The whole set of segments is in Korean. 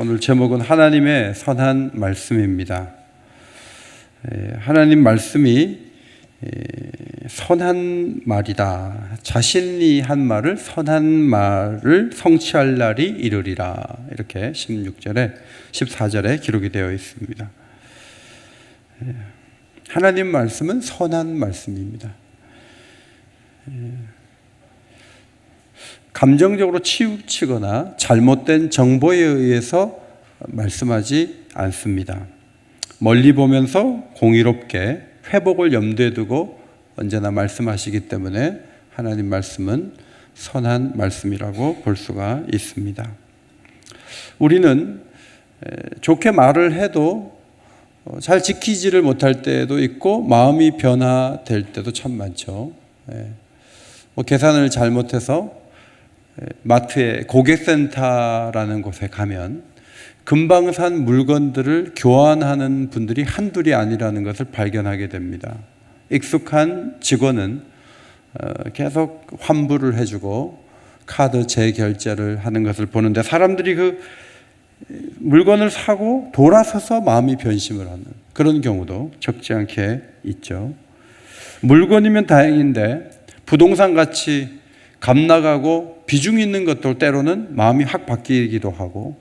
오늘 제목은 하나님의 선한 말씀입니다. 하나님 말씀이 선한 말이다. 자신이 한 말을 선한 말을 성취할 날이 이르리라. 이렇게 16절에 14절에 기록이 되어 있습니다. 하나님 말씀은 선한 말씀입니다. 감정적으로 치우치거나 잘못된 정보에 의해서 말씀하지 않습니다. 멀리 보면서 공의롭게 회복을 염두에 두고 언제나 말씀하시기 때문에 하나님 말씀은 선한 말씀이라고 볼 수가 있습니다. 우리는 좋게 말을 해도 잘 지키지를 못할 때도 있고 마음이 변화될 때도 참 많죠. 계산을 잘못해서 마트에 고객센터라는 곳에 가면 금방 산 물건들을 교환하는 분들이 한둘이 아니라는 것을 발견하게 됩니다. 익숙한 직원은 계속 환불을 해주고 카드 재결제를 하는 것을 보는데 사람들이 그 물건을 사고 돌아서서 마음이 변심을 하는 그런 경우도 적지 않게 있죠. 물건이면 다행인데 부동산 같이 값 나가고 비중 있는 것도 때로는 마음이 확 바뀌기도 하고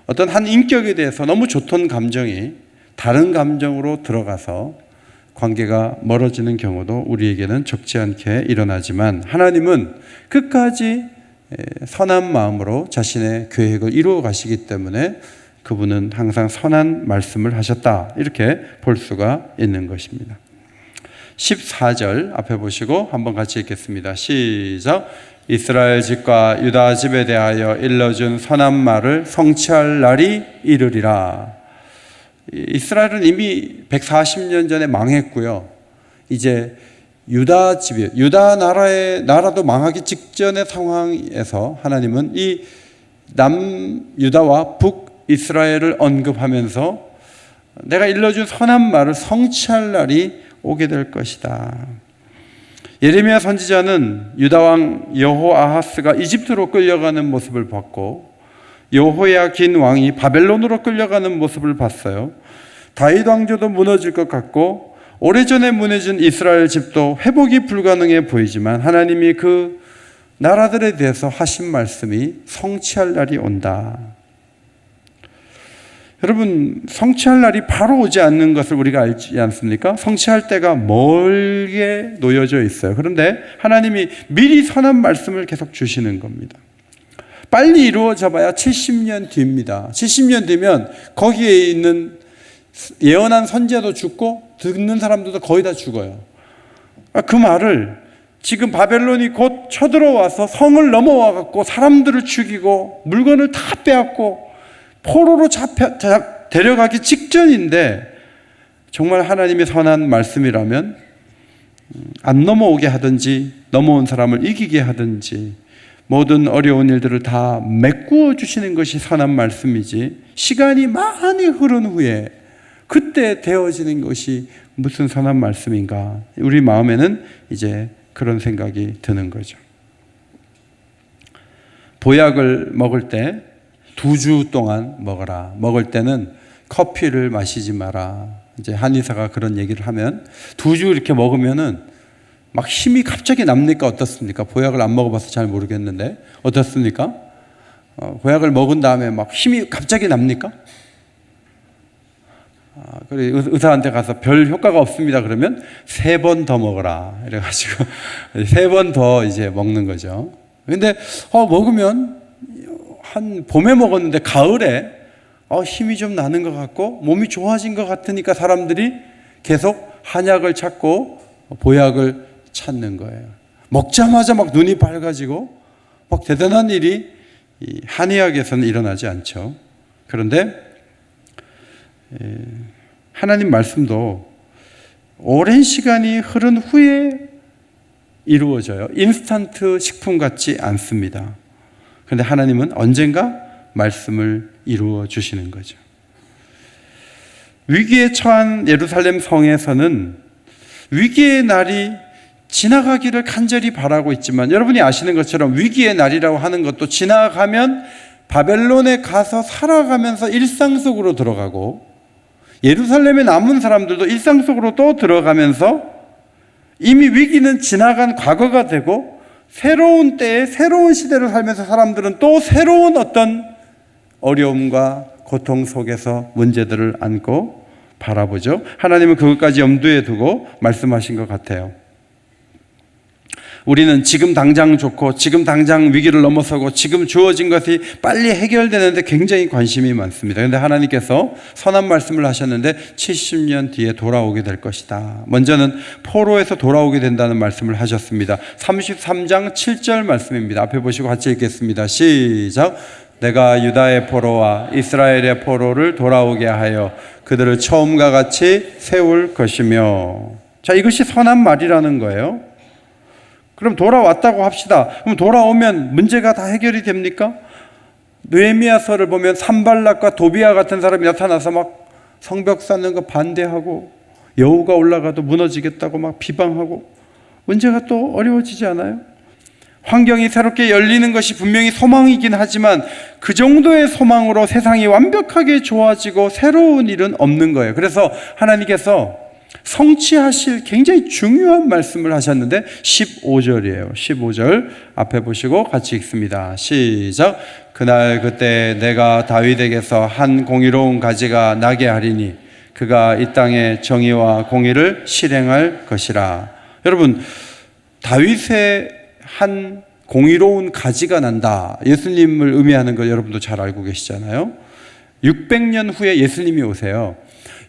어떤 한 인격에 대해서 너무 좋던 감정이 다른 감정으로 들어가서 관계가 멀어지는 경우도 우리에게는 적지 않게 일어나지만 하나님은 끝까지 선한 마음으로 자신의 계획을 이루어 가시기 때문에 그분은 항상 선한 말씀을 하셨다. 이렇게 볼 수가 있는 것입니다. 14절 앞에 보시고 한번 같이 읽겠습니다. 시작. 이스라엘 집과 유다 집에 대하여 일러준 선한 말을 성취할 날이 이르리라. 이스라엘은 이미 140년 전에 망했고요. 이제 유다 집이 유다 나라도 망하기 직전의 상황에서 하나님은 이 남유다와 북이스라엘을 언급하면서 내가 일러준 선한 말을 성취할 날이 오게 될 것이다. 예레미야 선지자는 유다 왕 여호아하스가 이집트로 끌려가는 모습을 봤고 여호야긴 왕이 바벨론으로 끌려가는 모습을 봤어요. 다윗 왕조도 무너질 것 같고 오래전에 무너진 이스라엘 집도 회복이 불가능해 보이지만 하나님이 그 나라들에 대해서 하신 말씀이 성취할 날이 온다. 여러분, 성취할 날이 바로 오지 않는 것을 우리가 알지 않습니까? 성취할 때가 멀게 놓여져 있어요. 그런데 하나님이 미리 선한 말씀을 계속 주시는 겁니다. 빨리 이루어져 봐야 70년 뒤입니다. 70년 뒤면 거기에 있는 예언한 선지자도 죽고 듣는 사람들도 거의 다 죽어요. 그 말을 지금 바벨론이 곧 쳐들어와서 성을 넘어와 갖고 사람들을 죽이고 물건을 다 빼앗고 포로로 데려가기 직전인데 정말 하나님의 선한 말씀이라면 안 넘어오게 하든지 넘어온 사람을 이기게 하든지 모든 어려운 일들을 다 메꾸어 주시는 것이 선한 말씀이지 시간이 많이 흐른 후에 그때 되어지는 것이 무슨 선한 말씀인가. 우리 마음에는 이제 그런 생각이 드는 거죠. 보약을 먹을 때 2주 동안 먹어라. 먹을 때는 커피를 마시지 마라. 이제 한의사가 그런 얘기를 하면 2주 이렇게 먹으면은 막 힘이 갑자기 납니까? 어떻습니까? 보약을 안 먹어봐서 잘 모르겠는데 어떻습니까? 보약을 먹은 다음에 막 힘이 갑자기 납니까? 그래 의사한테 가서 별 효과가 없습니다. 그러면 3번 더 먹어라. 이래가지고 3번 더 이제 먹는 거죠. 근데 먹으면 한 봄에 먹었는데 가을에 힘이 좀 나는 것 같고 몸이 좋아진 것 같으니까 사람들이 계속 한약을 찾고 보약을 찾는 거예요. 먹자마자 막 눈이 밝아지고 막 대단한 일이 한의학에서는 일어나지 않죠. 그런데 하나님 말씀도 오랜 시간이 흐른 후에 이루어져요. 인스턴트 식품 같지 않습니다. 그런데 하나님은 언젠가 말씀을 이루어 주시는 거죠. 위기에 처한 예루살렘 성에서는 위기의 날이 지나가기를 간절히 바라고 있지만 여러분이 아시는 것처럼 위기의 날이라고 하는 것도 지나가면 바벨론에 가서 살아가면서 일상 속으로 들어가고, 예루살렘에 남은 사람들도 일상 속으로 또 들어가면서 이미 위기는 지나간 과거가 되고, 새로운 때에 새로운 시대를 살면서 사람들은 또 새로운 어떤 어려움과 고통 속에서 문제들을 안고 바라보죠. 하나님은 그것까지 염두에 두고 말씀하신 것 같아요. 우리는 지금 당장 좋고 지금 당장 위기를 넘어서고 지금 주어진 것이 빨리 해결되는데 굉장히 관심이 많습니다. 그런데 하나님께서 선한 말씀을 하셨는데 70년 뒤에 돌아오게 될 것이다. 먼저는 포로에서 돌아오게 된다는 말씀을 하셨습니다. 33장 7절 말씀입니다. 앞에 보시고 같이 읽겠습니다. 시작. 내가 유다의 포로와 이스라엘의 포로를 돌아오게 하여 그들을 처음과 같이 세울 것이며. 자, 이것이 선한 말이라는 거예요. 그럼 돌아왔다고 합시다. 그럼 돌아오면 문제가 다 해결이 됩니까? 느헤미야서를 보면 산발락과 도비야 같은 사람이 나타나서 막 성벽 쌓는 거 반대하고, 여우가 올라가도 무너지겠다고 막 비방하고, 문제가 또 어려워지지 않아요? 환경이 새롭게 열리는 것이 분명히 소망이긴 하지만 그 정도의 소망으로 세상이 완벽하게 좋아지고 새로운 일은 없는 거예요. 그래서 하나님께서 성취하실 굉장히 중요한 말씀을 하셨는데 15절이에요. 15절 앞에 보시고 같이 읽습니다. 시작. 그날 그때 내가 다윗에게서 한 공의로운 가지가 나게 하리니 그가 이 땅에 정의와 공의를 실행할 것이라. 여러분, 다윗의 한 공의로운 가지가 난다, 예수님을 의미하는 걸 여러분도 잘 알고 계시잖아요. 600년 후에 예수님이 오세요.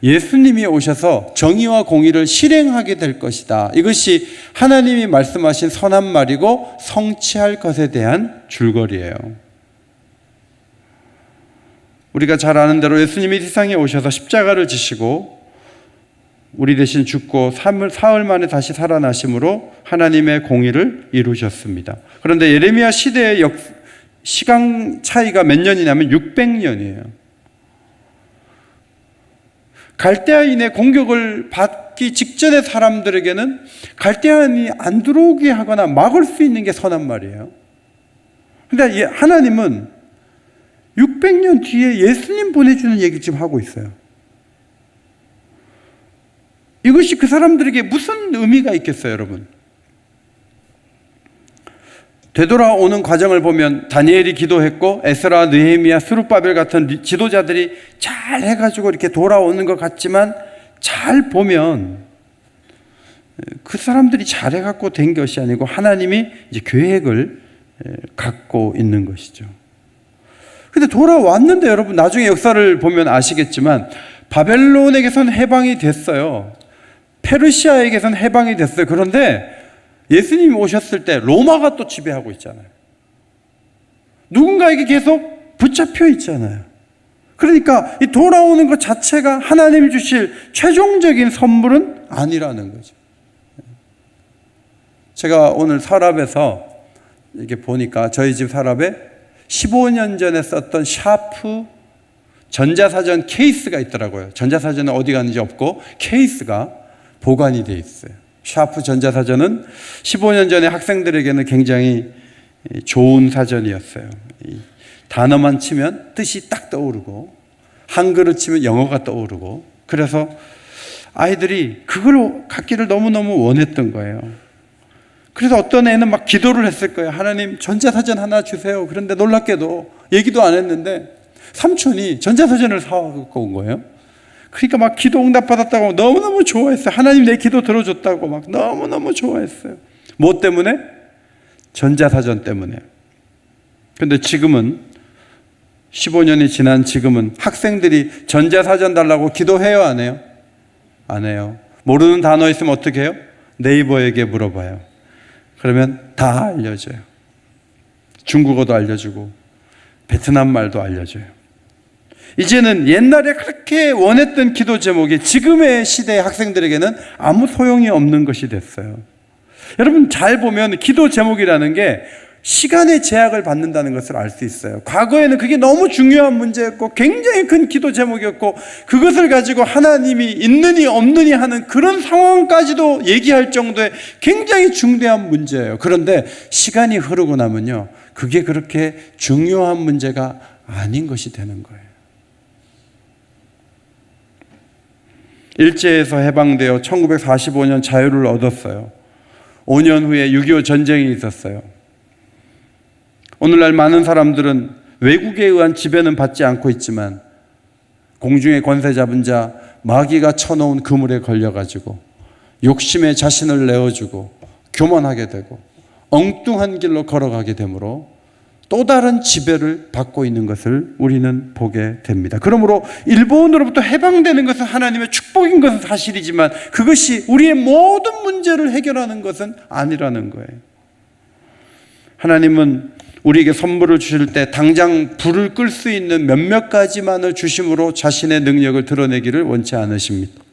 예수님이 오셔서 정의와 공의를 실행하게 될 것이다. 이것이 하나님이 말씀하신 선한 말이고 성취할 것에 대한 줄거리예요. 우리가 잘 아는 대로 예수님이 세상에 오셔서 십자가를 지시고 우리 대신 죽고 사흘 만에 다시 살아나심으로 하나님의 공의를 이루셨습니다. 그런데 예레미야 시대의 시간 차이가 몇 년이냐면 600년이에요. 갈대아인의 공격을 받기 직전의 사람들에게는 갈대아인이 안 들어오게 하거나 막을 수 있는 게 선한 말이에요. 그런데 하나님은 600년 뒤에 예수님 보내주는 얘기를 지금 하고 있어요. 이것이 그 사람들에게 무슨 의미가 있겠어요, 여러분? 되돌아오는 과정을 보면 다니엘이 기도했고 에스라, 느헤미야, 스룹바벨 같은 지도자들이 잘 해가지고 이렇게 돌아오는 것 같지만 잘 보면 그 사람들이 잘해갖고 된 것이 아니고 하나님이 이제 계획을 갖고 있는 것이죠. 근데 돌아왔는데 여러분, 나중에 역사를 보면 아시겠지만 바벨론에게선 해방이 됐어요. 페르시아에게선 해방이 됐어요. 그런데 예수님이 오셨을 때 로마가 또 지배하고 있잖아요. 누군가에게 계속 붙잡혀 있잖아요. 그러니까 이 돌아오는 것 자체가 하나님이 주실 최종적인 선물은 아니라는 거죠. 제가 오늘 서랍에서 이렇게 보니까 저희 집 서랍에 15년 전에 썼던 샤프 전자사전 케이스가 있더라고요. 전자사전은 어디 갔는지 없고 케이스가 보관이 되어 있어요. 샤프 전자사전은 15년 전에 학생들에게는 굉장히 좋은 사전이었어요. 단어만 치면 뜻이 딱 떠오르고 한글을 치면 영어가 떠오르고, 그래서 아이들이 그걸 갖기를 너무너무 원했던 거예요. 그래서 어떤 애는 막 기도를 했을 거예요. 하나님, 전자사전 하나 주세요. 그런데 놀랍게도 얘기도 안 했는데 삼촌이 전자사전을 사갖고 온 거예요. 그러니까 막 기도 응답 받았다고 너무너무 좋아했어요. 하나님 내 기도 들어줬다고 막 너무너무 좋아했어요. 뭐 때문에? 전자사전 때문에. 그런데 지금은 15년이 지난 지금은 학생들이 전자사전 달라고 기도해요, 안 해요? 안 해요. 모르는 단어 있으면 어떻게 해요? 네이버에게 물어봐요. 그러면 다 알려줘요. 중국어도 알려주고 베트남 말도 알려줘요. 이제는 옛날에 그렇게 원했던 기도 제목이 지금의 시대의 학생들에게는 아무 소용이 없는 것이 됐어요. 여러분, 잘 보면 기도 제목이라는 게 시간의 제약을 받는다는 것을 알 수 있어요. 과거에는 그게 너무 중요한 문제였고 굉장히 큰 기도 제목이었고 그것을 가지고 하나님이 있느니 없느니 하는 그런 상황까지도 얘기할 정도의 굉장히 중대한 문제예요. 그런데 시간이 흐르고 나면요, 그게 그렇게 중요한 문제가 아닌 것이 되는 거예요. 일제에서 해방되어 1945년 자유를 얻었어요. 5년 후에 6.25 전쟁이 있었어요. 오늘날 많은 사람들은 외국에 의한 지배는 받지 않고 있지만 공중의 권세 잡은 자 마귀가 쳐놓은 그물에 걸려가지고 욕심에 자신을 내어주고 교만하게 되고 엉뚱한 길로 걸어가게 되므로 또 다른 지배를 받고 있는 것을 우리는 보게 됩니다. 그러므로 일본으로부터 해방되는 것은 하나님의 축복인 것은 사실이지만 그것이 우리의 모든 문제를 해결하는 것은 아니라는 거예요. 하나님은 우리에게 선물을 주실 때 당장 불을 끌 수 있는 몇몇 가지만을 주심으로 자신의 능력을 드러내기를 원치 않으십니다.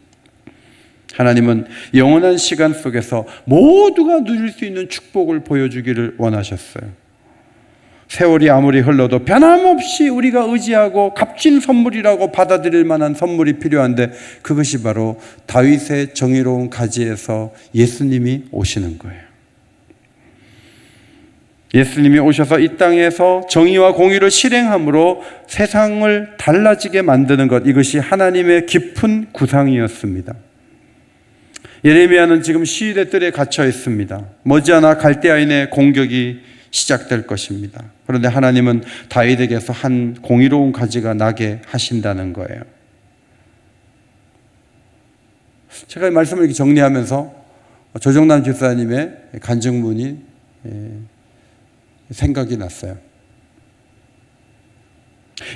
하나님은 영원한 시간 속에서 모두가 누릴 수 있는 축복을 보여주기를 원하셨어요. 세월이 아무리 흘러도 변함없이 우리가 의지하고 값진 선물이라고 받아들일 만한 선물이 필요한데 그것이 바로 다윗의 정의로운 가지에서 예수님이 오시는 거예요. 예수님이 오셔서 이 땅에서 정의와 공의를 실행함으로 세상을 달라지게 만드는 것, 이것이 하나님의 깊은 구상이었습니다. 예레미야는 지금 시위대 뜰에 갇혀 있습니다. 머지않아 갈대아인의 공격이 시작될 것입니다. 그런데 하나님은 다윗에게서 한 공의로운 가지가 나게 하신다는 거예요. 제가 이 말씀을 이렇게 정리하면서 조정남 집사님의 간증문이 생각이 났어요.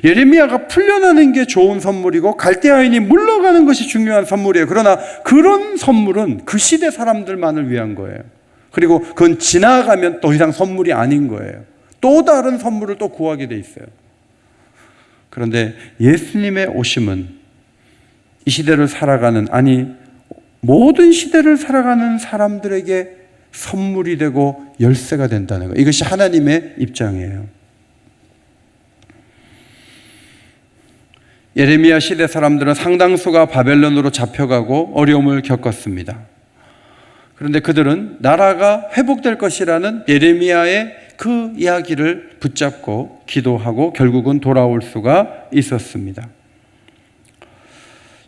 예레미야가 풀려나는 게 좋은 선물이고 갈대아인이 물러가는 것이 중요한 선물이에요. 그러나 그런 선물은 그 시대 사람들만을 위한 거예요. 그리고 그건 지나가면 더 이상 선물이 아닌 거예요. 또 다른 선물을 또 구하게 돼 있어요. 그런데 예수님의 오심은 이 시대를 살아가는, 아니 모든 시대를 살아가는 사람들에게 선물이 되고 열쇠가 된다는 거예요. 이것이 하나님의 입장이에요. 예레미야 시대 사람들은 상당수가 바벨론으로 잡혀가고 어려움을 겪었습니다. 그런데 그들은 나라가 회복될 것이라는 예레미야의 그 이야기를 붙잡고 기도하고 결국은 돌아올 수가 있었습니다.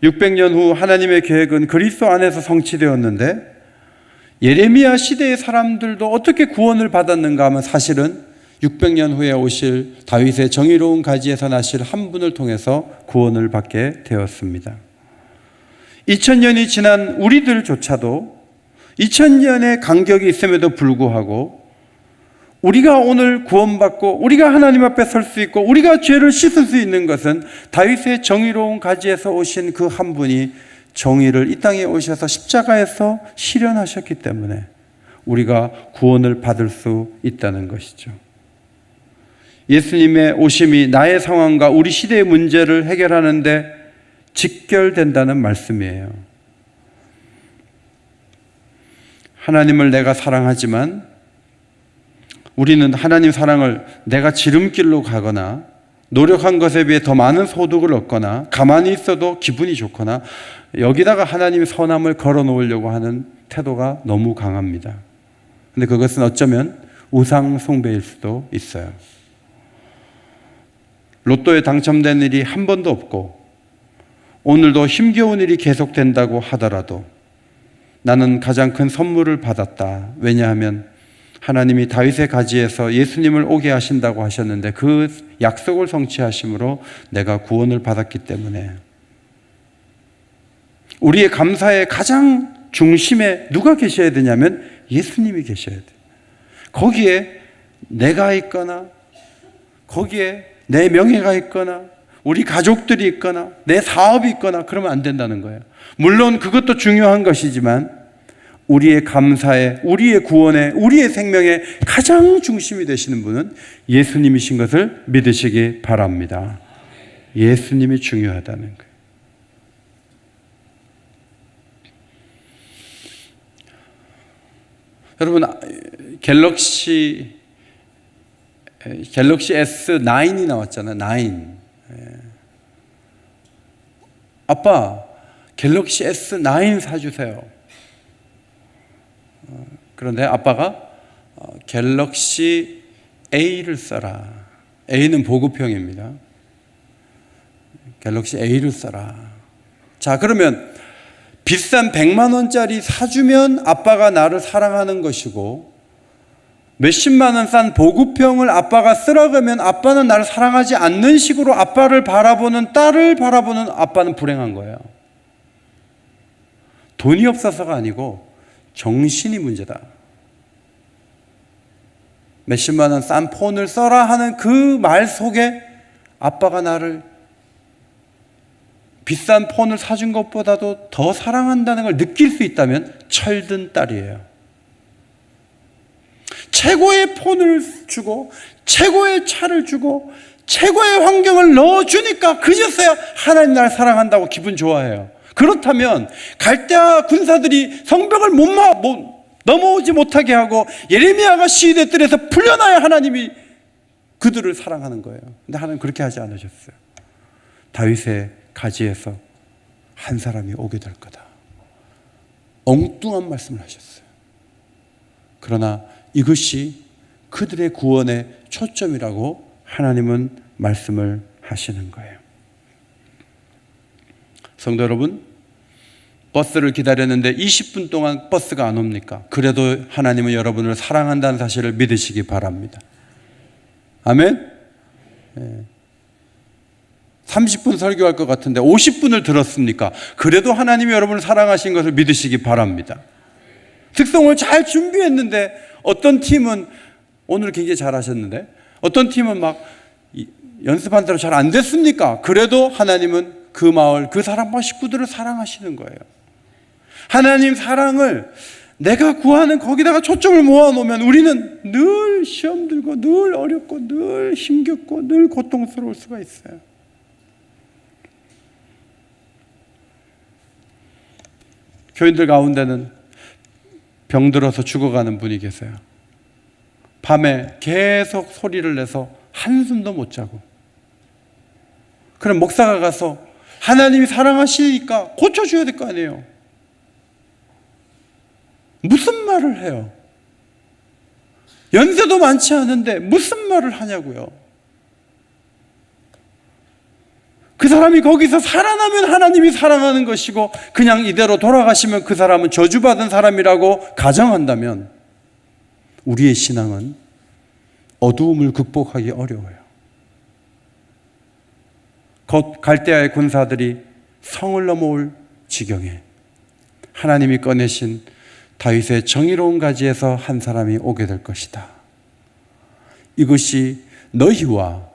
600년 후 하나님의 계획은 그리스도 안에서 성취되었는데 예레미야 시대의 사람들도 어떻게 구원을 받았는가 하면 사실은 600년 후에 오실 다윗의 정의로운 가지에서 나실 한 분을 통해서 구원을 받게 되었습니다. 2000년이 지난 우리들조차도 2000년의 간격이 있음에도 불구하고 우리가 오늘 구원받고 우리가 하나님 앞에 설 수 있고 우리가 죄를 씻을 수 있는 것은 다윗의 정의로운 가지에서 오신 그 한 분이 정의를 이 땅에 오셔서 십자가에서 실현하셨기 때문에 우리가 구원을 받을 수 있다는 것이죠. 예수님의 오심이 나의 상황과 우리 시대의 문제를 해결하는 데 직결된다는 말씀이에요. 하나님을 내가 사랑하지만 우리는 하나님 사랑을 내가 지름길로 가거나 노력한 것에 비해 더 많은 소득을 얻거나 가만히 있어도 기분이 좋거나 여기다가 하나님의 선함을 걸어 놓으려고 하는 태도가 너무 강합니다. 근데 그것은 어쩌면 우상 숭배일 수도 있어요. 로또에 당첨된 일이 한 번도 없고 오늘도 힘겨운 일이 계속된다고 하더라도 나는 가장 큰 선물을 받았다. 왜냐하면 하나님이 다윗의 가지에서 예수님을 오게 하신다고 하셨는데 그 약속을 성취하심으로 내가 구원을 받았기 때문에 우리의 감사의 가장 중심에 누가 계셔야 되냐면 예수님이 계셔야 돼요. 거기에 내가 있거나 거기에 내 명예가 있거나 우리 가족들이 있거나 내 사업이 있거나 그러면 안 된다는 거예요. 물론 그것도 중요한 것이지만 우리의 감사에, 우리의 구원에, 우리의 생명에 가장 중심이 되시는 분은 예수님이신 것을 믿으시기 바랍니다. 예수님이 중요하다는 거예요. 여러분, 갤럭시 S9이 나왔잖아요. 9. 아빠, 갤럭시 S9 사주세요. 그런데 아빠가 갤럭시 A를 써라. A는 보급형입니다. 갤럭시 A를 써라. 자, 그러면 비싼 100만 원짜리 사주면 아빠가 나를 사랑하는 것이고, 몇십만 원 싼 보급형을 아빠가 쓰라고 하면 아빠는 나를 사랑하지 않는 식으로 아빠를 바라보는, 딸을 바라보는 아빠는 불행한 거예요. 돈이 없어서가 아니고 정신이 문제다. 몇십만 원 싼 폰을 써라 하는 그 말 속에 아빠가 나를 비싼 폰을 사준 것보다도 더 사랑한다는 걸 느낄 수 있다면 철든 딸이에요. 최고의 폰을 주고 최고의 차를 주고 최고의 환경을 넣어주니까 그제서야 하나님 나를 사랑한다고 기분 좋아해요. 그렇다면 갈대아 군사들이 성벽을 넘어오지 못하게 하고 예레미야가 시위대 뜰에서 풀려나야 하나님이 그들을 사랑하는 거예요. 근데 하나님 그렇게 하지 않으셨어요. 다윗의 가지에서 한 사람이 오게 될 거다. 엉뚱한 말씀을 하셨어요. 그러나 이것이 그들의 구원의 초점이라고 하나님은 말씀을 하시는 거예요. 성도 여러분, 버스를 기다렸는데 20분 동안 버스가 안 옵니까? 그래도 하나님은 여러분을 사랑한다는 사실을 믿으시기 바랍니다. 아멘? 30분 설교할 것 같은데 50분을 들었습니까? 그래도 하나님이 여러분을 사랑하신 것을 믿으시기 바랍니다. 특성을 잘 준비했는데 어떤 팀은 오늘 굉장히 잘하셨는데 어떤 팀은 막 연습한 대로 잘 안 됐습니까? 그래도 하나님은 그 마을, 그 사람과 식구들을 사랑하시는 거예요. 하나님 사랑을 내가 구하는 거기다가 초점을 모아놓으면 우리는 늘 시험 들고 늘 어렵고 늘 힘겹고 늘 고통스러울 수가 있어요. 교인들 가운데는 병들어서 죽어가는 분이 계세요. 밤에 계속 소리를 내서 한숨도 못 자고. 그럼 목사가 가서 하나님이 사랑하시니까 고쳐줘야 될 거 아니에요. 무슨 말을 해요? 연세도 많지 않은데 무슨 말을 하냐고요. 그 사람이 거기서 살아나면 하나님이 사랑하는 것이고 그냥 이대로 돌아가시면 그 사람은 저주받은 사람이라고 가정한다면 우리의 신앙은 어두움을 극복하기 어려워요. 곧 갈대아의 군사들이 성을 넘어올 지경에 하나님이 꺼내신 다윗의 정의로운 가지에서 한 사람이 오게 될 것이다. 이것이 너희와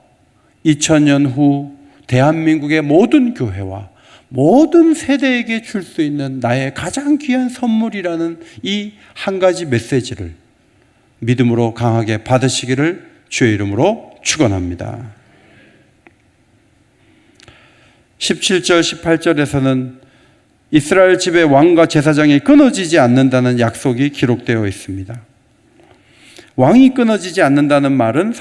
2000년 후 대한민국의 모든 교회와 모든 세대에게 줄 수 있는 나의 가장 귀한 선물이라는 이 한 가지 메시지를 믿음으로 강하게 받으시기를 주의 이름으로 축원합니다. 17절, 18절에서는 이스라엘 집의 왕과 제사장이 끊어지지 않는다는 약속이 기록되어 있습니다. 왕이 끊어지지 않는다는 말은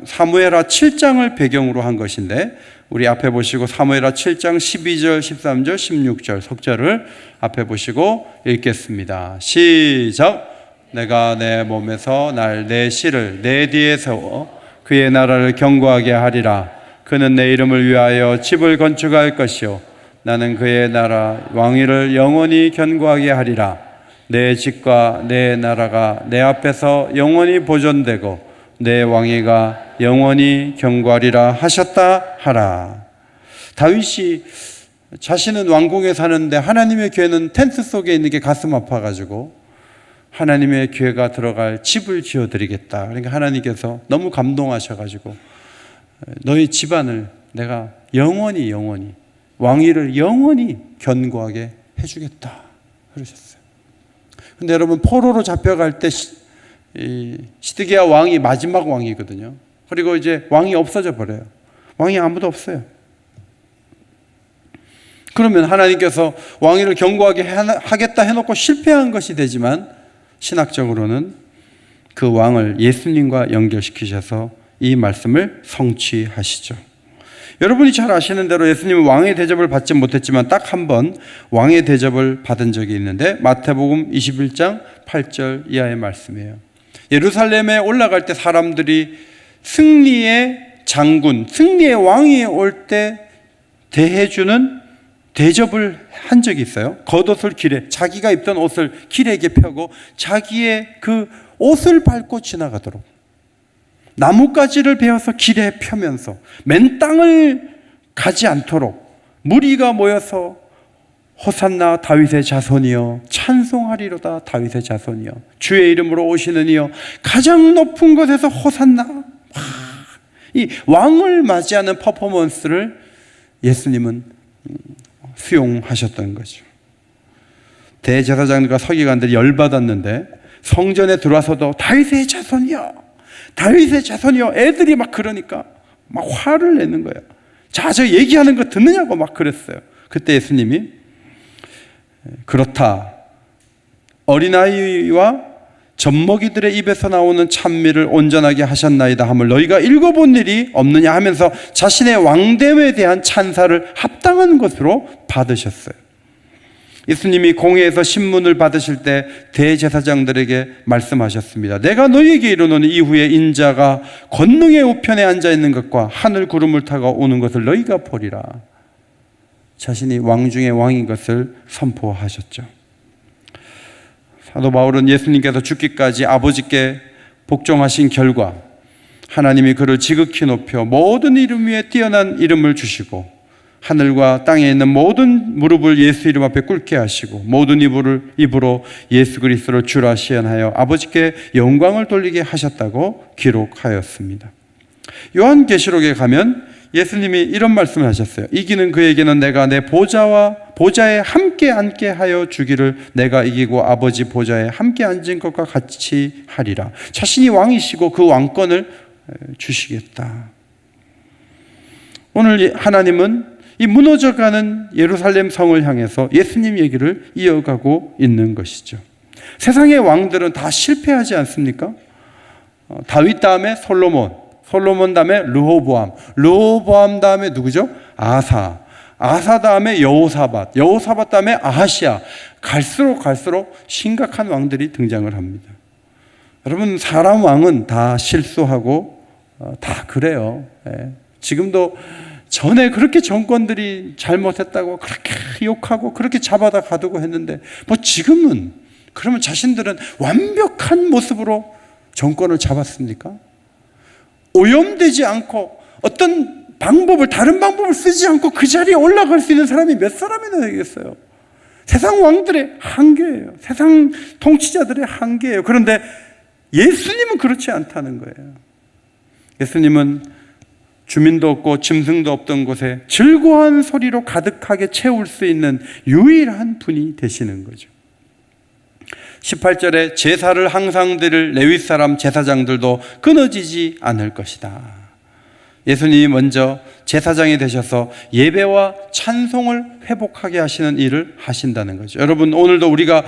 사무엘하 7장을 배경으로 한 것인데 우리 앞에 보시고 사무엘하 7장 12절, 13절, 16절 석절을 앞에 보시고 읽겠습니다. 시작. 내가 내 몸에서 내 씨를 내 뒤에 세워 그의 나라를 견고하게 하리라. 그는 내 이름을 위하여 집을 건축할 것이요 나는 그의 나라 왕위를 영원히 견고하게 하리라. 내 집과 내 나라가 내 앞에서 영원히 보존되고 내 왕위가 영원히 견고하리라 하셨다 하라. 다윗이 자신은 왕궁에 사는데 하나님의 교회는 텐트 속에 있는 게 가슴 아파가지고 하나님의 교회가 들어갈 집을 지어드리겠다. 그러니까 하나님께서 너무 감동하셔가지고 너희 집안을 내가 영원히 왕위를 영원히 견고하게 해주겠다 그러셨어요. 근데 여러분 포로로 잡혀갈 때 시드기야 왕이 마지막 왕이거든요. 그리고 이제 왕이 없어져 버려요. 왕이 아무도 없어요. 그러면 하나님께서 왕위를 견고하게 하겠다 해놓고 실패한 것이 되지만 신학적으로는 그 왕을 예수님과 연결시키셔서 이 말씀을 성취하시죠. 여러분이 잘 아시는 대로 예수님은 왕의 대접을 받지 못했지만 딱 한 번 왕의 대접을 받은 적이 있는데 마태복음 21장 8절 이하의 말씀이에요. 예루살렘에 올라갈 때 사람들이 승리의 장군, 승리의 왕이 올 때 대해주는 대접을 한 적이 있어요. 겉옷을 길에, 자기가 입던 옷을 길에게 펴고 자기의 그 옷을 밟고 지나가도록 나뭇가지를 베어서 길에 펴면서 맨 땅을 가지 않도록 무리가 모여서 호산나 다윗의 자손이여, 찬송하리로다 다윗의 자손이여, 주의 이름으로 오시는 이여, 가장 높은 곳에서 호산나. 이 왕을 맞이하는 퍼포먼스를 예수님은 수용하셨던 거죠. 대제사장들과 서기관들이 열받았는데 성전에 들어와서도 다윗의 자손이여, 다윗의 자손이여, 애들이 막 그러니까 막 화를 내는 거예요. 자, 저 얘기하는 거 듣느냐고 막 그랬어요. 그때 예수님이 그렇다, 어린아이와 젖먹이들의 입에서 나오는 찬미를 온전하게 하셨나이다 함을 너희가 읽어본 일이 없느냐 하면서 자신의 왕됨에 대한 찬사를 합당한 것으로 받으셨어요. 예수님이 공회에서 신문을 받으실 때 대제사장들에게 말씀하셨습니다. 내가 너희에게 이르노니 이후에 인자가 권능의 우편에 앉아 있는 것과 하늘 구름을 타고 오는 것을 너희가 보리라. 자신이 왕 중의 왕인 것을 선포하셨죠. 사도 바울은 예수님께서 죽기까지 아버지께 복종하신 결과 하나님이 그를 지극히 높여 모든 이름 위에 뛰어난 이름을 주시고 하늘과 땅에 있는 모든 무릎을 예수 이름 앞에 꿇게 하시고 모든 입으로 예수 그리스도를 주라 시연하여 아버지께 영광을 돌리게 하셨다고 기록하였습니다. 요한계시록에 가면 예수님이 이런 말씀을 하셨어요. 이기는 그에게는 내가 내 보좌에 함께 앉게 하여 주기를, 내가 이기고 아버지 보좌에 함께 앉은 것과 같이 하리라. 자신이 왕이시고 그 왕권을 주시겠다. 오늘 하나님은 이 무너져가는 예루살렘 성을 향해서 예수님 얘기를 이어가고 있는 것이죠. 세상의 왕들은 다 실패하지 않습니까? 다윗 다음에 솔로몬 다음에 르호보암 다음에 누구죠? 아사 다음에 여호사밧 다음에 아하시야. 갈수록 심각한 왕들이 등장을 합니다. 여러분, 사람 왕은 다 실수하고 다 그래요. 지금도 전에 그렇게 정권들이 잘못했다고 그렇게 욕하고 그렇게 잡아다 가두고 했는데 지금은 그러면 자신들은 완벽한 모습으로 정권을 잡았습니까? 오염되지 않고 어떤 다른 방법을 쓰지 않고 그 자리에 올라갈 수 있는 사람이 몇 사람이나 되겠어요? 세상 왕들의 한계예요. 세상 통치자들의 한계예요. 그런데 예수님은 그렇지 않다는 거예요. 예수님은 주민도 없고 짐승도 없던 곳에 즐거운 소리로 가득하게 채울 수 있는 유일한 분이 되시는 거죠. 18절에 제사를 항상 드릴 레위 사람 제사장들도 끊어지지 않을 것이다. 예수님이 먼저 제사장이 되셔서 예배와 찬송을 회복하게 하시는 일을 하신다는 거죠. 여러분, 오늘도 우리가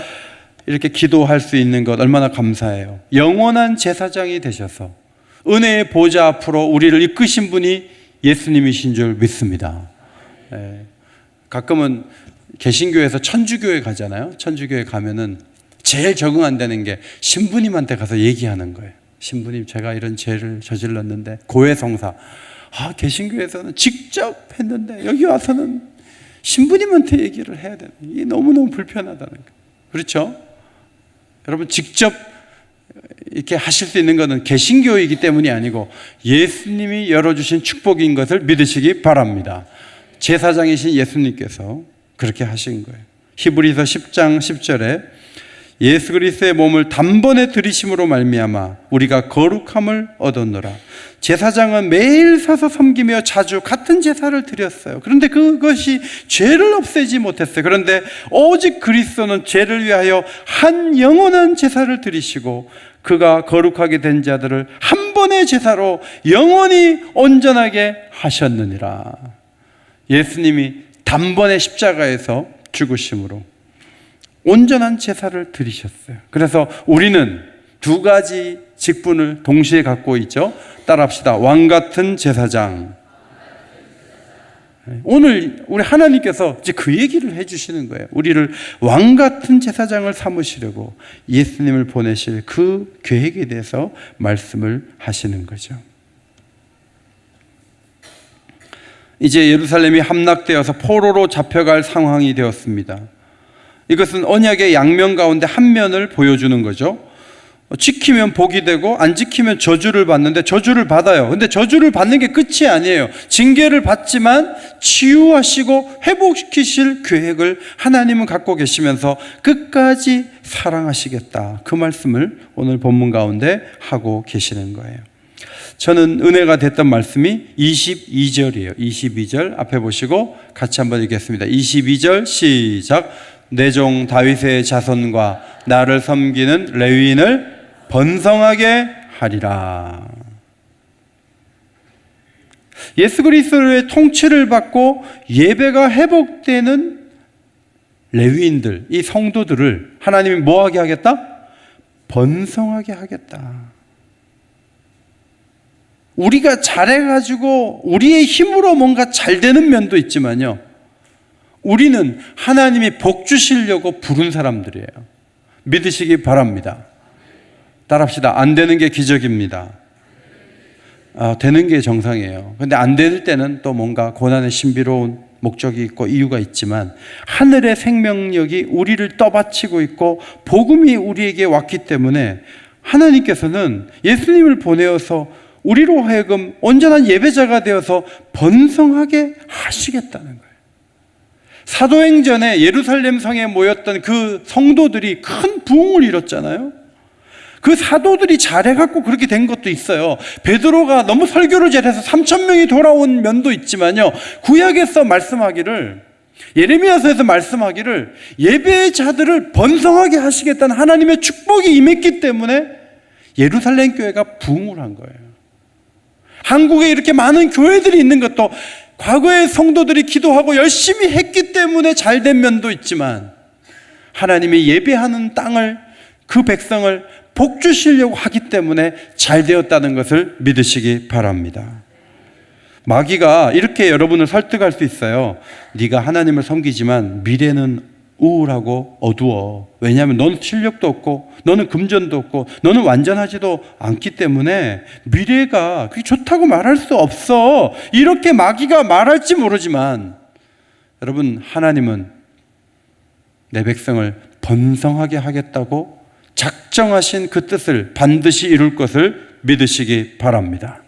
이렇게 기도할 수 있는 것 얼마나 감사해요. 영원한 제사장이 되셔서 은혜의 보좌 앞으로 우리를 이끄신 분이 예수님이신 줄 믿습니다. 가끔은 개신교에서 천주교에 가잖아요. 천주교에 가면은 제일 적응 안 되는 게 신부님한테 가서 얘기하는 거예요. 신부님, 제가 이런 죄를 저질렀는데, 고해성사. 개신교에서는 직접 했는데 여기 와서는 신부님한테 얘기를 해야 되는, 이게 너무너무 불편하다는 거예요. 그렇죠? 여러분, 직접 이렇게 하실 수 있는 것은 개신교이기 때문이 아니고 예수님이 열어주신 축복인 것을 믿으시기 바랍니다. 제사장이신 예수님께서 그렇게 하신 거예요. 히브리서 10장 10절에 예수 그리스도의 몸을 단번에 들이심으로 말미암아 우리가 거룩함을 얻었노라. 제사장은 매일 서서 섬기며 자주 같은 제사를 드렸어요. 그런데 그것이 죄를 없애지 못했어요. 그런데 오직 그리스도는 죄를 위하여 한 영원한 제사를 드리시고 그가 거룩하게 된 자들을 한 번의 제사로 영원히 온전하게 하셨느니라. 예수님이 단번에 십자가에서 죽으심으로 온전한 제사를 드리셨어요. 그래서 우리는 두 가지 직분을 동시에 갖고 있죠. 따라합시다. 왕 같은 제사장. 오늘 우리 하나님께서 이제 그 얘기를 해주시는 거예요. 우리를 왕 같은 제사장을 삼으시려고 예수님을 보내실 그 계획에 대해서 말씀을 하시는 거죠. 이제 예루살렘이 함락되어서 포로로 잡혀갈 상황이 되었습니다. 이것은 언약의 양면 가운데 한 면을 보여주는 거죠. 지키면 복이 되고 안 지키면 저주를 받는데 저주를 받아요. 근데 저주를 받는 게 끝이 아니에요. 징계를 받지만 치유하시고 회복시키실 계획을 하나님은 갖고 계시면서 끝까지 사랑하시겠다. 그 말씀을 오늘 본문 가운데 하고 계시는 거예요. 저는 은혜가 됐던 말씀이 22절이에요. 22절 앞에 보시고 같이 한번 읽겠습니다. 22절 시작. 내 종 다윗의 자손과 나를 섬기는 레위인을 번성하게 하리라. 예수 그리스도의 통치를 받고 예배가 회복되는 레위인들, 이 성도들을 하나님이 뭐하게 하겠다? 번성하게 하겠다. 우리가 잘해가지고 우리의 힘으로 뭔가 잘 되는 면도 있지만요, 우리는 하나님이 복 주시려고 부른 사람들이에요. 믿으시기 바랍니다. 따라합시다. 안 되는 게 기적입니다. 되는 게 정상이에요. 근데 안 될 때는 또 뭔가 고난의 신비로운 목적이 있고 이유가 있지만, 하늘의 생명력이 우리를 떠받치고 있고 복음이 우리에게 왔기 때문에 하나님께서는 예수님을 보내어서 우리로 하여금 온전한 예배자가 되어서 번성하게 하시겠다는 거예요. 사도행전에 예루살렘 성에 모였던 그 성도들이 큰 부흥을 이뤘잖아요. 그 사도들이 잘해갖고 그렇게 된 것도 있어요. 베드로가 너무 설교를 잘해서 3,000명이 돌아온 면도 있지만요, 구약에서 말씀하기를, 예레미야서에서 말씀하기를 예배자들을 번성하게 하시겠다는 하나님의 축복이 임했기 때문에 예루살렘 교회가 부흥을 한 거예요. 한국에 이렇게 많은 교회들이 있는 것도 과거의 성도들이 기도하고 열심히 했기 때문에 잘된 면도 있지만, 하나님이 예배하는 땅을, 그 백성을 복 주시려고 하기 때문에 잘 되었다는 것을 믿으시기 바랍니다. 마귀가 이렇게 여러분을 설득할 수 있어요. 네가 하나님을 섬기지만 미래는 우울하고 어두워. 왜냐하면 너는 실력도 없고 너는 금전도 없고 너는 완전하지도 않기 때문에 미래가 그게 좋다고 말할 수 없어. 이렇게 마귀가 말할지 모르지만, 여러분, 하나님은 내 백성을 번성하게 하겠다고 작정하신 그 뜻을 반드시 이룰 것을 믿으시기 바랍니다.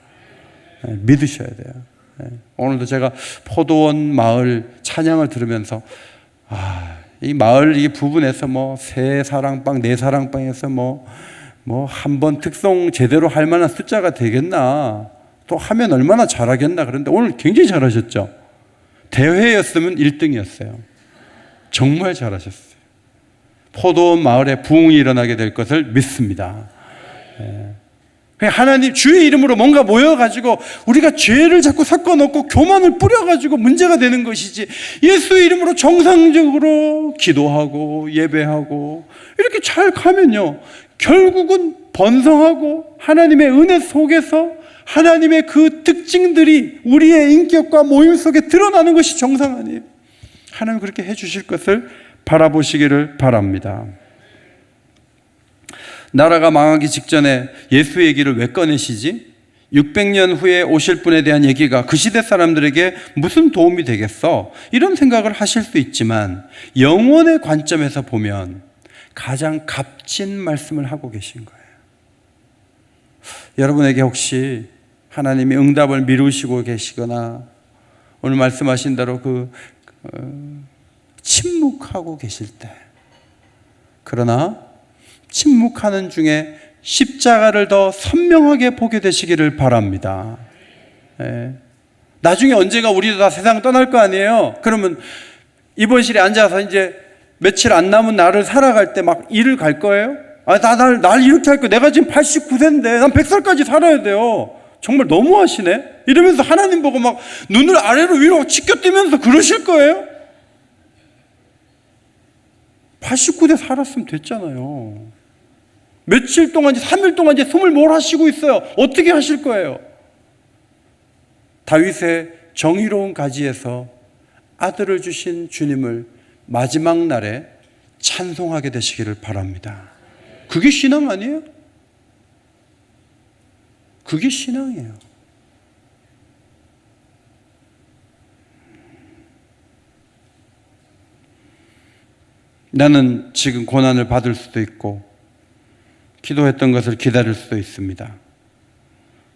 믿으셔야 돼요. 오늘도 제가 포도원 마을 찬양을 들으면서 이 마을 이 부분에서 뭐 세 사랑방, 네 사랑방에서 뭐 한 번 특송 제대로 할 만한 숫자가 되겠나, 또 하면 얼마나 잘하겠나. 그런데 오늘 굉장히 잘하셨죠. 대회였으면 1등이었어요. 정말 잘하셨어요. 포도원 마을에 부흥이 일어나게 될 것을 믿습니다. 하나님 주의 이름으로 뭔가 모여가지고 우리가 죄를 자꾸 섞어놓고 교만을 뿌려가지고 문제가 되는 것이지, 예수의 이름으로 정상적으로 기도하고 예배하고 이렇게 잘 가면요, 결국은 번성하고 하나님의 은혜 속에서 하나님의 그 특징들이 우리의 인격과 모임 속에 드러나는 것이 정상 아니에요. 하나님 그렇게 해주실 것을 바라보시기를 바랍니다. 나라가 망하기 직전에 예수 얘기를 왜 꺼내시지? 600년 후에 오실 분에 대한 얘기가 그 시대 사람들에게 무슨 도움이 되겠어? 이런 생각을 하실 수 있지만, 영원의 관점에서 보면 가장 값진 말씀을 하고 계신 거예요. 여러분에게 혹시 하나님이 응답을 미루시고 계시거나 오늘 말씀하신 대로 침묵하고 계실 때, 그러나 침묵하는 중에 십자가를 더 선명하게 보게 되시기를 바랍니다. 나중에 언제가 우리도 다 세상 떠날 거 아니에요? 그러면 입원실에 앉아서 이제 며칠 안 남은 날을 살아갈 때 막 일을 갈 거예요? 날 이렇게 할 거야. 내가 지금 89세인데 난 100살까지 살아야 돼요. 정말 너무하시네? 이러면서 하나님 보고 막 눈을 아래로 위로 치켜뜨면서 그러실 거예요? 89세 살았으면 됐잖아요. 며칠 동안, 3일 동안 이제 숨을 몰아쉬고 있어요. 어떻게 하실 거예요? 다윗의 정의로운 가지에서 아들을 주신 주님을 마지막 날에 찬송하게 되시기를 바랍니다. 그게 신앙 아니에요? 그게 신앙이에요. 나는 지금 고난을 받을 수도 있고 기도했던 것을 기다릴 수도 있습니다.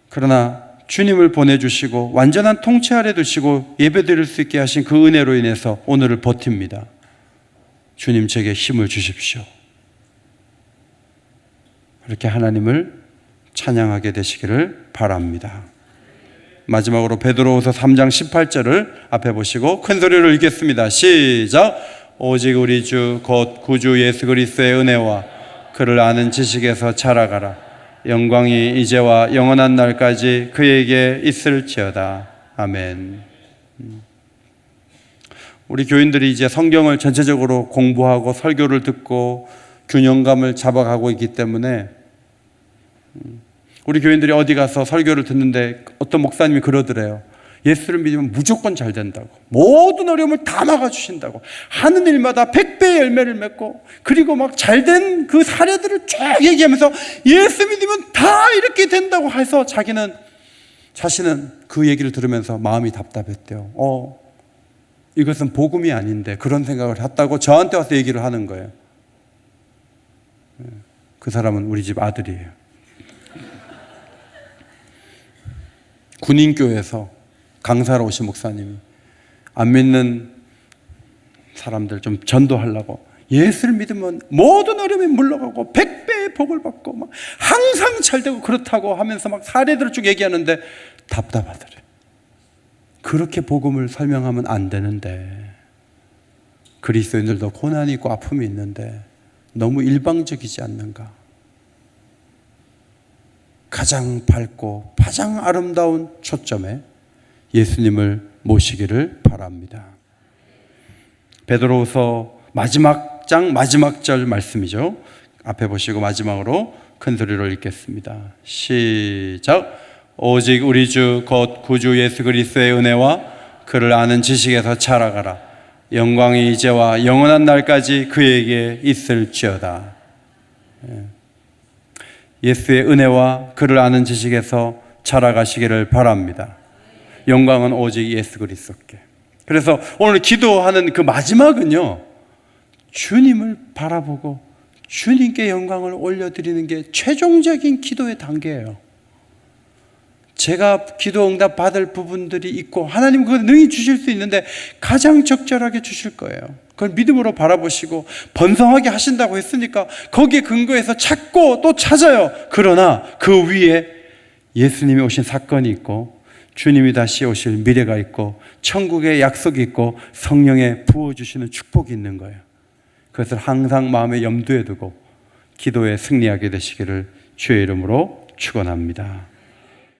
그러나 주님을 보내주시고 완전한 통치 아래 두시고 예배드릴 수 있게 하신 그 은혜로 인해서 오늘을 버팁니다. 주님 제게 힘을 주십시오. 그렇게 하나님을 찬양하게 되시기를 바랍니다. 마지막으로 베드로후서 3장 18절을 앞에 보시고 큰 소리로 읽겠습니다. 시작. 오직 우리 주 곧 구주 예수 그리스도의 은혜와 그를 아는 지식에서 자라가라. 영광이 이제와 영원한 날까지 그에게 있을지어다. 아멘. 우리 교인들이 이제 성경을 전체적으로 공부하고 설교를 듣고 균형감을 잡아가고 있기 때문에 우리 교인들이 어디 가서 설교를 듣는데 어떤 목사님이 그러더래요. 예수를 믿으면 무조건 잘 된다고, 모든 어려움을 다 막아주신다고, 하는 일마다 100배의 열매를 맺고, 그리고 막 잘된 그 사례들을 쭉 얘기하면서 예수 믿으면 다 이렇게 된다고 해서 자신은 그 얘기를 들으면서 마음이 답답했대요. 이것은 복음이 아닌데 그런 생각을 했다고 저한테 와서 얘기를 하는 거예요. 그 사람은 우리 집 아들이에요. 군인교회에서 강사로 오신 목사님이 안 믿는 사람들 좀 전도하려고 예수를 믿으면 모든 어려움이 물러가고 100배의 복을 받고 막 항상 잘 되고 그렇다고 하면서 막 사례들을 쭉 얘기하는데 답답하더래. 그렇게 복음을 설명하면 안 되는데, 그리스도인들도 고난이 있고 아픔이 있는데 너무 일방적이지 않는가. 가장 밝고 가장 아름다운 초점에 예수님을 모시기를 바랍니다. 베드로후서 마지막 장 마지막 절 말씀이죠. 앞에 보시고 마지막으로 큰 소리로 읽겠습니다. 시작. 오직 우리 주 곧 구주 예수 그리스도의 은혜와 그를 아는 지식에서 자라가라. 영광이 이제와 영원한 날까지 그에게 있을지어다. 예수의 은혜와 그를 아는 지식에서 자라가시기를 바랍니다. 영광은 오직 예수 그리스도께. 그래서 오늘 기도하는 그 마지막은요, 주님을 바라보고 주님께 영광을 올려드리는 게 최종적인 기도의 단계예요. 제가 기도 응답 받을 부분들이 있고 하나님 그걸 능히 주실 수 있는데 가장 적절하게 주실 거예요. 그걸 믿음으로 바라보시고 번성하게 하신다고 했으니까 거기에 근거해서 찾고 또 찾아요. 그러나 그 위에 예수님이 오신 사건이 있고 주님이 다시 오실 미래가 있고 천국의 약속이 있고 성령의 부어주시는 축복이 있는 거예요. 그것을 항상 마음에 염두에 두고 기도에 승리하게 되시기를 주의 이름으로 축원합니다.